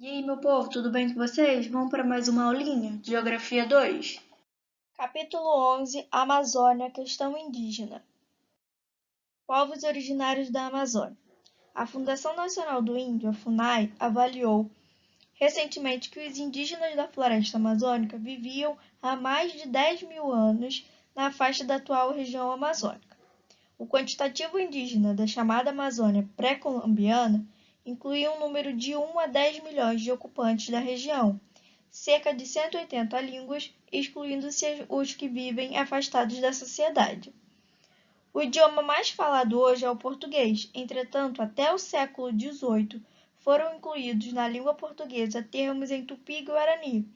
E aí, meu povo, tudo bem com vocês? Vamos para mais uma aulinha de Geografia 2. Capítulo 11 Amazônia, questão indígena. Povos originários da Amazônia. A Fundação Nacional do Índio, a FUNAI, avaliou recentemente que os indígenas da floresta amazônica viviam há mais de 10 mil anos na faixa da atual região amazônica. O quantitativo indígena da chamada Amazônia pré-colombiana incluía um número de 1 a 10 milhões de ocupantes da região, cerca de 180 línguas, excluindo-se os que vivem afastados da sociedade. O idioma mais falado hoje é o português, entretanto, até o século XVIII foram incluídos na língua portuguesa termos em tupi-guarani,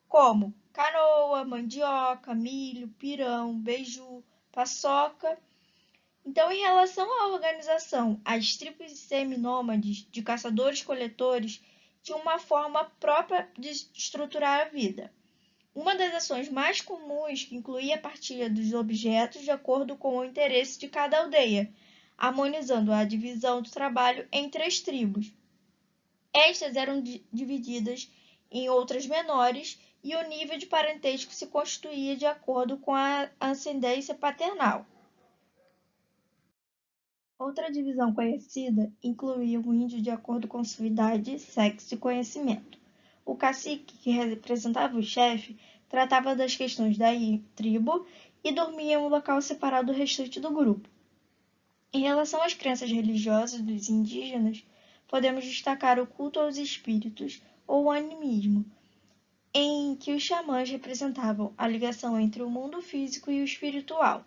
como canoa, mandioca, milho, pirão, beiju, paçoca. Então, em relação à organização, as tribos seminômades de caçadores-coletores tinham uma forma própria de estruturar a vida. Uma das ações mais comuns que incluía a partilha dos objetos de acordo com o interesse de cada aldeia, harmonizando a divisão do trabalho entre as tribos. Estas eram divididas em outras menores e o nível de parentesco se constituía de acordo com a ascendência paternal. Outra divisão conhecida incluía o índio de acordo com sua idade, sexo e conhecimento. O cacique, que representava o chefe, tratava das questões da tribo e dormia em um local separado do restante do grupo. Em relação às crenças religiosas dos indígenas, podemos destacar o culto aos espíritos ou o animismo, em que os xamãs representavam a ligação entre o mundo físico e o espiritual.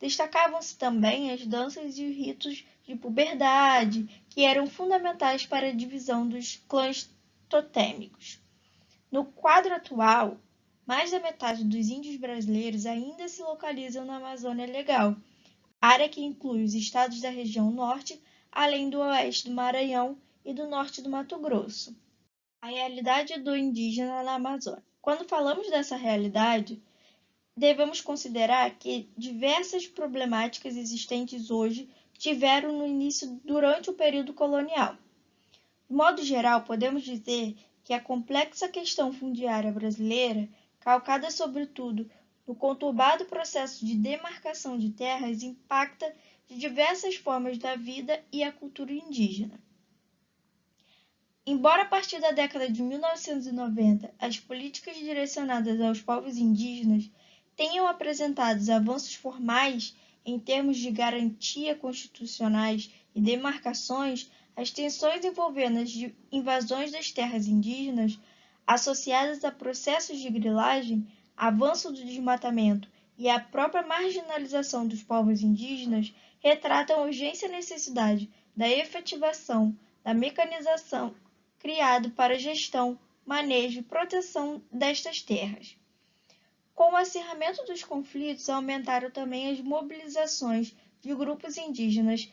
Destacavam-se também as danças e os ritos de puberdade, que eram fundamentais para a divisão dos clãs totêmicos. No quadro atual, mais da metade dos índios brasileiros ainda se localizam na Amazônia Legal, área que inclui os estados da região norte, além do oeste do Maranhão e do norte do Mato Grosso. A realidade do indígena na Amazônia. Quando falamos dessa realidade, devemos considerar que diversas problemáticas existentes hoje tiveram no início durante o período colonial. De modo geral, podemos dizer que a complexa questão fundiária brasileira, calcada sobretudo no conturbado processo de demarcação de terras, impacta de diversas formas da vida e a cultura indígena. Embora a partir da década de 1990 as políticas direcionadas aos povos indígenas tenham apresentado avanços formais em termos de garantia constitucionais e demarcações, as tensões envolvendo as invasões das terras indígenas, associadas a processos de grilagem, avanço do desmatamento e a própria marginalização dos povos indígenas, retratam a urgente necessidade da efetivação da mecanização criado para gestão, manejo e proteção destas terras. Com o acirramento dos conflitos, aumentaram também as mobilizações de grupos indígenas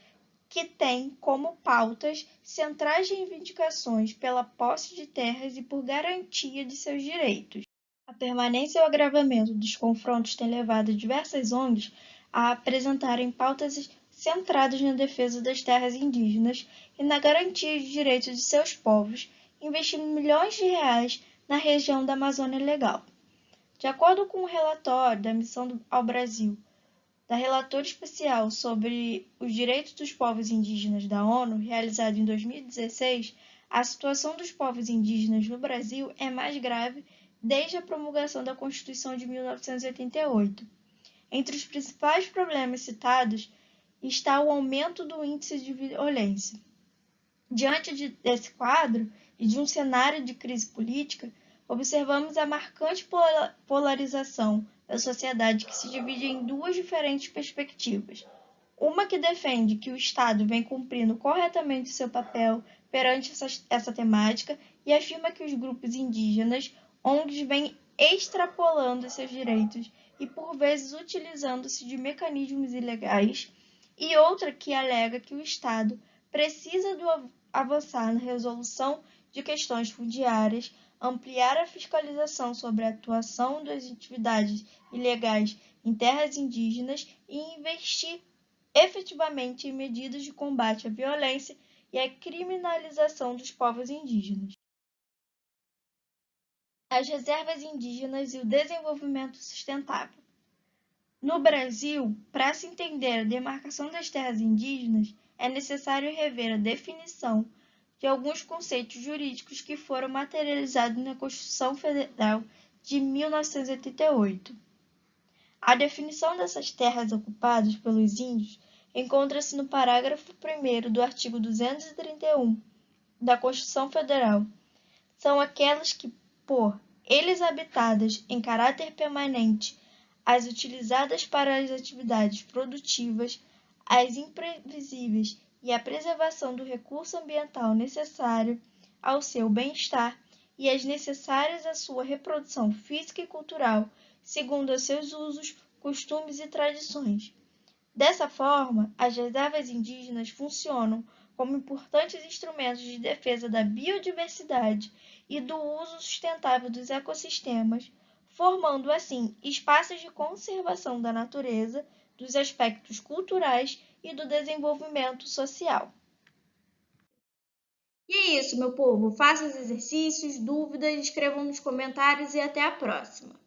que têm como pautas centrais reivindicações pela posse de terras e por garantia de seus direitos. A permanência e o agravamento dos confrontos têm levado diversas ONGs a apresentarem pautas centradas na defesa das terras indígenas e na garantia de direitos de seus povos, investindo milhões de reais na região da Amazônia Legal. De acordo com o relatório da Missão ao Brasil, da Relatora Especial sobre os Direitos dos Povos Indígenas da ONU, realizado em 2016, a situação dos povos indígenas no Brasil é mais grave desde a promulgação da Constituição de 1988. Entre os principais problemas citados está o aumento do índice de violência. Diante desse quadro e de um cenário de crise política, observamos a marcante polarização da sociedade que se divide em duas diferentes perspectivas. Uma que defende que o Estado vem cumprindo corretamente seu papel perante essa temática e afirma que os grupos indígenas, ONGs, vêm extrapolando seus direitos e, por vezes, utilizando-se de mecanismos ilegais, e outra que alega que o Estado precisa avançar na resolução de questões fundiárias, ampliar a fiscalização sobre a atuação das atividades ilegais em terras indígenas e investir efetivamente em medidas de combate à violência e à criminalização dos povos indígenas. as reservas indígenas e o desenvolvimento sustentável. No Brasil, para se entender a demarcação das terras indígenas, é necessário rever a definição de alguns conceitos jurídicos que foram materializados na Constituição Federal de 1988. A definição dessas terras ocupadas pelos índios encontra-se no parágrafo 1º do artigo 231 da Constituição Federal. São aquelas que, por eles habitadas em caráter permanente, as utilizadas para as atividades produtivas, as imprevisíveis e a preservação do recurso ambiental necessário ao seu bem-estar e as necessárias à sua reprodução física e cultural, segundo os seus usos, costumes e tradições. Dessa forma, as reservas indígenas funcionam como importantes instrumentos de defesa da biodiversidade e do uso sustentável dos ecossistemas, formando assim espaços de conservação da natureza, dos aspectos culturais e do desenvolvimento social. E é isso, meu povo. Façam os exercícios, dúvidas, escrevam nos comentários e até a próxima.